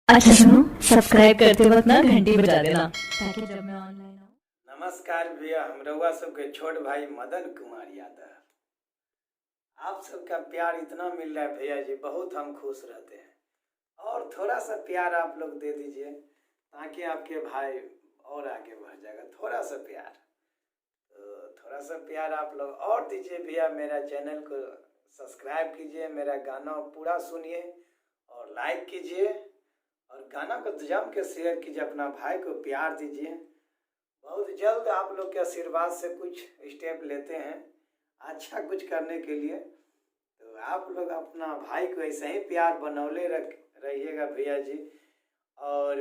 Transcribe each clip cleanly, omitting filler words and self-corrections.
अच्छा सुनो, सब्सक्राइब करते वक्त ना घंटी बजा देना ताकि जब मैं ऑनलाइन आऊँ। नमस्कार भैया, हम रउआ सबके छोट भाई मदन कुमार यादव। आप सबका प्यार इतना मिल रहा है भैया जी, बहुत हम खुश रहते हैं। और थोड़ा सा प्यार आप लोग दे दीजिए ताकि आपके भाई और आगे बढ़ जाएगा। थोड़ा सा प्यार, तो थोड़ा सा प्यार आप लोग और दीजिए भैया। मेरा चैनल को सब्सक्राइब कीजिए, मेरा गाना पूरा सुनिए और लाइक कीजिए, और गाना को जम के शेयर कीजिए, अपना भाई को प्यार दीजिए। बहुत जल्द आप लोग के आशीर्वाद से कुछ स्टेप लेते हैं अच्छा कुछ करने के लिए। तो आप लोग अपना भाई को ऐसे ही प्यार बनौले रहिएगा भैया जी। और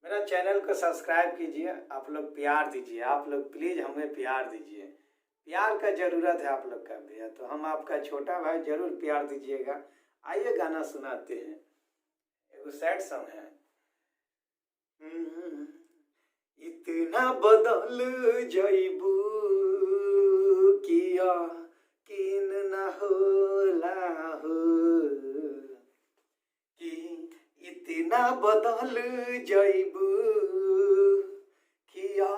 मेरा चैनल को सब्सक्राइब कीजिए, आप लोग प्यार दीजिए, आप लोग प्लीज़ हमें प्यार दीजिए। प्यार का ज़रूरत है आप लोग का भैया, तो हम आपका छोटा भाई ज़रूर प्यार दीजिएगा। आइए गाना सुनाते हैं, एगो सैड सॉन्ग है। इतना बदल जइबू किया किन न होला हो, कि इतना बदल जइबू किया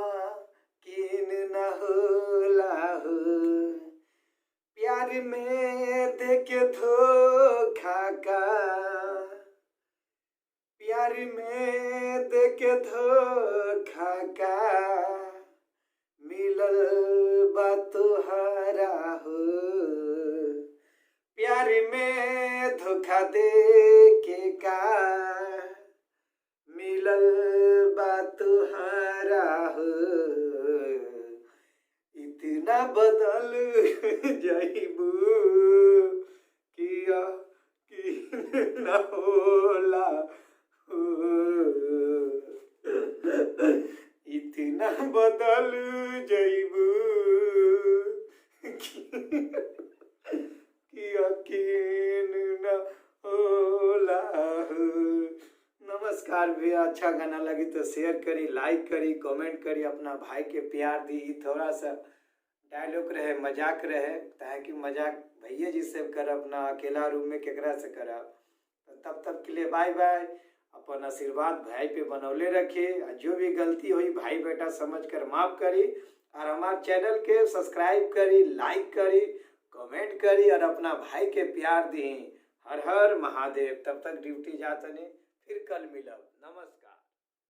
किन न होला हो। प्यार में देके धोखा का, प्यार में देके धोखा का मिलल बा तोहरा हो। प्यार में धोखा दे के का मिलल बा तोहरा हो। इतना बदल जाइबू किया कि न होला, इतना बदल जइबू कि यकीन न होला। नमस्कार भैया, अच्छा गाना लगी तो शेयर करी, लाइक करी, कमेंट करी, अपना भाई के प्यार दी। थोड़ा सा डायलॉग रहे, मजाक रहे, ताकि मजाक भैया जी से कर, अपना अकेला रूम में केकरा से करा। तब तक के लिए बाय बाय। अपन आशीर्वाद भाई पे बनौले रखिए, जो भी गलती हुई भाई बेटा समझ कर माफ़ करी, और हमारे चैनल के सब्सक्राइब करी, लाइक करी, कमेंट करी, और अपना भाई के प्यार दी। हर हर महादेव। तब तक ड्यूटी जातनी, फिर कल मिलब। नमस्कार।